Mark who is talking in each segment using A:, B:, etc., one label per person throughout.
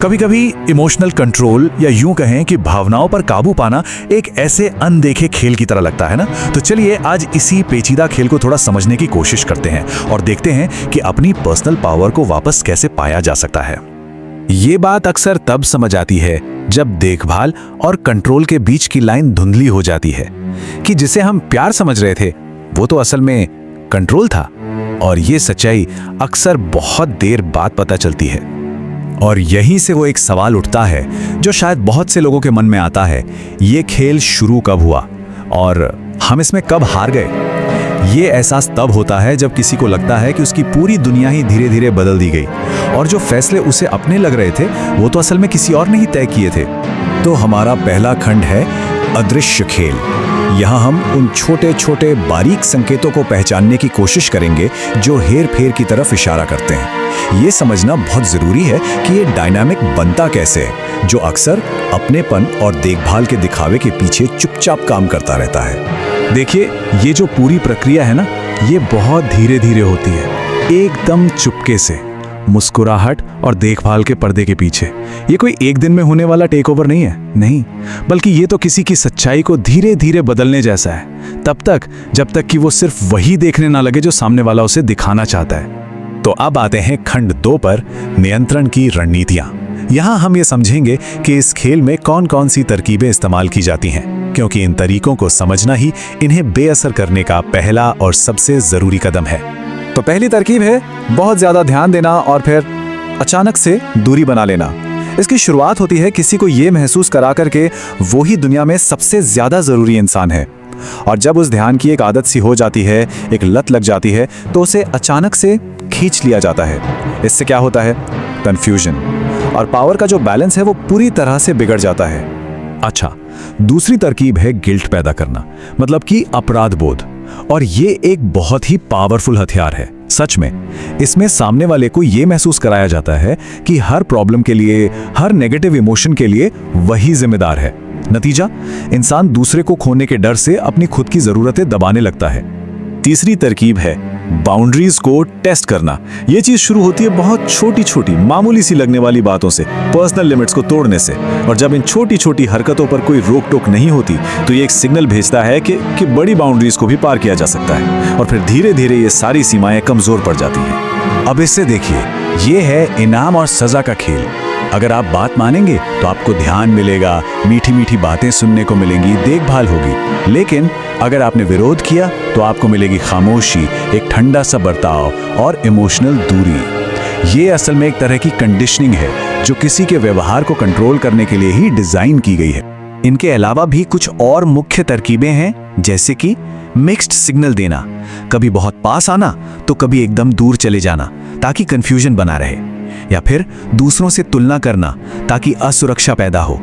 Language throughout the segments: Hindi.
A: कभी कभी इमोशनल कंट्रोल या यूं कहें कि भावनाओं पर काबू पाना एक ऐसे अनदेखे खेल की तरह लगता है ना। तो चलिए आज इसी पेचीदा खेल को थोड़ा समझने की कोशिश करते हैं और देखते हैं कि अपनी पर्सनल पावर को वापस कैसे पाया जा सकता है। ये बात अक्सर तब समझ आती है जब देखभाल और कंट्रोल के बीच की लाइन धुंधली हो जाती है कि जिसे हम प्यार समझ रहे थे वो तो असल में कंट्रोल था। और ये सच्चाई अक्सर बहुत देर बाद पता चलती है। और यहीं से वो एक सवाल उठता है जो शायद बहुत से लोगों के मन में आता है, ये खेल शुरू कब हुआ और हम इसमें कब हार गए। ये एहसास तब होता है जब किसी को लगता है कि उसकी पूरी दुनिया ही धीरे धीरे बदल दी गई और जो फैसले उसे अपने लग रहे थे वो तो असल में किसी और ने ही तय किए थे। तो हमारा पहला खंड है अदृश्य खेल। यहाँ हम उन छोटे छोटे बारीक संकेतों को पहचानने की कोशिश करेंगे जो हेर फेर की तरफ इशारा करते हैं। ये समझना बहुत जरूरी है कि ये डायनामिक बनता कैसे है जो अक्सर अपनेपन और देखभाल के दिखावे के पीछे चुपचाप काम करता रहता है। देखिए, ये जो पूरी प्रक्रिया है ना, ये बहुत धीरे धीरे होती है, एकदम चुपके से, मुस्कुराहट और देखभाल के पर्दे के पीछे। ये कोई एक दिन में होने वाला टेक ओवर नहीं है, नहीं, बल्कि ये तो किसी की सच्चाई को धीरे धीरे बदलने जैसा है, तब तक जब तक कि वो सिर्फ वही देखने ना लगे जो सामने वाला उसे दिखाना चाहता है। तो अब आते हैं खंड 2 पर, नियंत्रण की रणनीतियां। यहाँ हम ये समझेंगे कि इस खेल में कौन कौन सी तरकीबें इस्तेमाल की जाती हैं, क्योंकि इन तरीकों को समझना ही इन्हें बेअसर करने का पहला और सबसे जरूरी कदम है। तो पहली तरकीब है बहुत ज्यादा ध्यान देना और फिर अचानक से दूरी बना लेना। इसकी शुरुआत होती है किसी को ये महसूस करा करके वो ही दुनिया में सबसे ज्यादा जरूरी इंसान है, और जब उस ध्यान की एक आदत सी हो जाती है, एक लत लग जाती है, तो उसे अचानक से खींच लिया जाता है। इससे क्या होता है? कंफ्यूजन, और पावर का जो बैलेंस है वो पूरी तरह से बिगड़ जाता है। अच्छा, दूसरी तरकीब है गिल्ट पैदा करना, मतलब कि अपराध बोध, और ये एक बहुत ही पावरफुल हथियार है। सच में इसमें सामने वाले को ये महसूस कराया जाता है कि हर प्रॉब्लम के लिए, हर नेगेटिव इमोशन के लिए वही जिम्मेदार है। नतीजा, इंसान दूसरे को खोने के डर से अपनी खुद की जरूरतें दबाने लगता है। तीसरी तरकीब है बाउंड्रीज को टेस्ट करना। यह चीज शुरू होती है बहुत छोटी छोटी मामूली सी लगने वाली बातों से, पर्सनल लिमिट्स को तोड़ने से, और जब इन छोटी छोटी हरकतों पर कोई रोक टोक नहीं होती तो ये एक सिग्नल भेजता है कि बड़ी बाउंड्रीज को भी पार किया जा सकता है, और फिर धीरे धीरे ये सारी सीमाएं कमजोर पड़ जाती हैं। अब इससे देखिए, ये है इनाम और सजा का खेल। अगर आप बात मानेंगे तो आपको ध्यान मिलेगा, मीठी मीठी बातें सुनने को मिलेंगी, देखभाल होगी। लेकिन अगर आपने विरोध किया तो आपको मिलेगी खामोशी, एक ठंडा सा बर्ताव और इमोशनल दूरी। ये असल में एक तरह की कंडीशनिंग है जो किसी के व्यवहार को कंट्रोल करने के लिए ही डिजाइन की गई है। इनके अलावा भी कुछ और मुख्य तरकीबें हैं, जैसे कि मिक्स्ड सिग्नल देना, कभी बहुत पास आना तो कभी एकदम दूर चले जाना ताकि कंफ्यूजन बना रहे, या फिर दूसरों से तुलना करना ताकि असुरक्षा पैदा हो,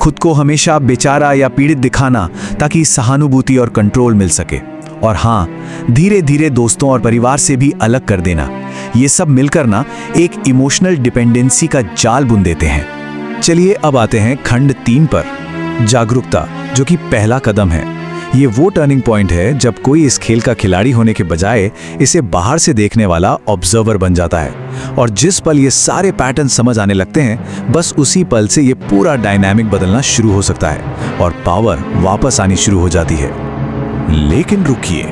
A: खुद को हमेशा बेचारा या पीड़ित दिखाना ताकि सहानुभूति और कंट्रोल मिल सके, और हाँ, धीरे धीरे दोस्तों और परिवार से भी अलग कर देना। ये सब मिलकर ना एक इमोशनल डिपेंडेंसी का जाल बुन देते हैं। चलिए अब आते हैं खंड 3 पर, जागरूकता, जो कि पहला कदम है। ये वो टर्निंग पॉइंट है जब कोई इस खेल का खिलाड़ी होने के बजाय इसे बाहर से देखने वाला ऑब्जर्वर बन जाता है, और जिस पल ये सारे पैटर्न समझ आने लगते हैं, बस उसी पल से ये पूरा डायनामिक बदलना शुरू हो सकता है और पावर वापस आनी शुरू हो जाती है। लेकिन रुकिए,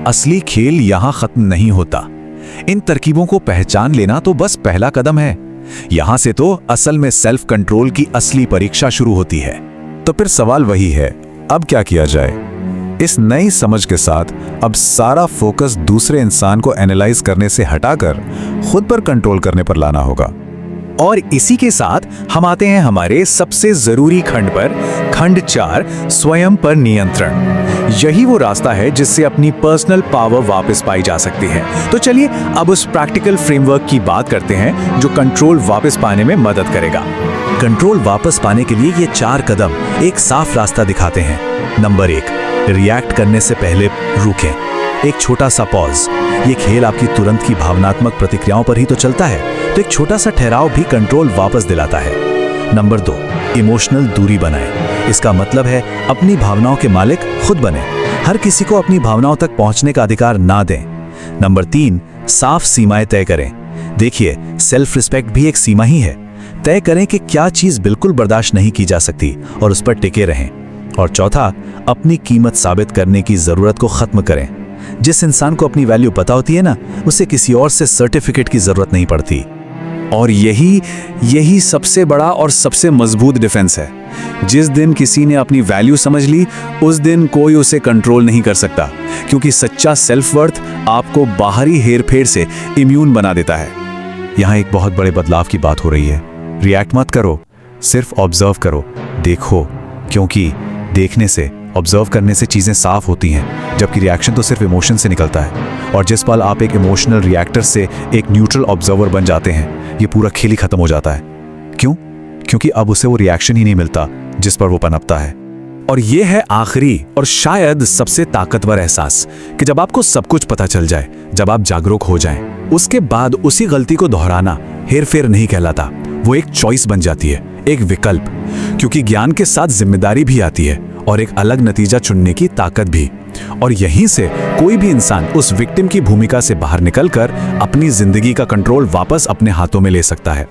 A: असली खेल यहाँ खत्म नहीं होता। इन तरकीबों को पहचान लेना तो बस पहला कदम है। यहाँ से तो असल में सेल्फ कंट्रोल की असली परीक्षा शुरू होती है। तो फिर सवाल वही है, अब क्या किया जाए? इस नई समझ के साथ अब सारा फोकस दूसरे इंसान को एनालाइज करने से हटाकर खुद पर कंट्रोल करने पर लाना होगा। और इसी के साथ हम आते हैं हमारे सबसे जरूरी खंड पर, खंड 4, स्वयं पर नियंत्रण। यही वो रास्ता है जिससे अपनी पर्सनल पावर वापस पाई जा सकती है। तो चलिए अब उस प्रैक्टिकल फ्रेमवर्क की बात करते हैं जो कंट्रोल वापस पाने में मदद करेगा। कंट्रोल वापस पाने के लिए ये 4 कदम एक साफ रास्ता दिखाते हैं। नंबर 1, रिएक्ट करने से पहले रुकें। एक छोटा सा पॉज। ये खेल आपकी तुरंत की भावनात्मक प्रतिक्रियाओं पर ही तो चलता है, तो एक छोटा सा ठहराव भी कंट्रोल वापस दिलाता है। नंबर 2, इमोशनल दूरी बनाएं। इसका मतलब है अपनी भावनाओं के मालिक खुद बने, हर किसी को अपनी भावनाओं तक पहुंचने का अधिकार ना दें। नंबर 3, साफ सीमाएं तय करें। देखिए, सेल्फ रिस्पेक्ट भी एक सीमा ही है। तय करें कि क्या चीज बिल्कुल बर्दाश्त नहीं की जा सकती और उस पर टिके रहें। और चौथा, अपनी कीमत साबित करने की जरूरत को खत्म करें। जिस इंसान को अपनी वैल्यू पता होती है ना, उसे किसी और से सर्टिफिकेट की जरूरत नहीं पड़ती। और यही सबसे बड़ा और सबसे मजबूत डिफेंस है। जिस दिन किसी ने अपनी वैल्यू समझ ली, उस दिन कोई उसे कंट्रोल नहीं कर सकता, क्योंकि सच्चा सेल्फ वर्थ आपको बाहरी हेरफेर से इम्यून बना देता है। यहाँ एक बहुत बड़े बदलाव की बात हो रही है। रिएक्ट मत करो, सिर्फ ऑब्जर्व करो, देखो, क्योंकि देखने से, ऑब्जर्व करने से चीजें साफ होती हैं, जबकि रिएक्शन तो सिर्फ इमोशन से निकलता है। और जिस पल आप एक इमोशनल रिएक्टर से एक न्यूट्रल ऑब्जर्वर बन जाते हैं, ये पूरा खेल ही खत्म हो जाता है। क्यों? क्योंकि अब उसे वो रिएक्शन ही नहीं मिलता जिस पर वो पनपता है। और ये है आखिरी और शायद सबसे ताकतवर एहसास, कि जब आपको सब कुछ पता चल जाए, जब आप जागरूक हो जाएं, उसके बाद उसी गलती को दोहराना हेरफेर नहीं कहलाता, वो एक चॉइस बन जाती है, एक विकल्प। क्योंकि ज्ञान के साथ जिम्मेदारी भी आती है और एक अलग नतीजा चुनने की ताकत भी। और यहीं से कोई भी इंसान उस विक्टिम की भूमिका से बाहर निकलकर अपनी जिंदगी का कंट्रोल वापस अपने हाथों में ले सकता है।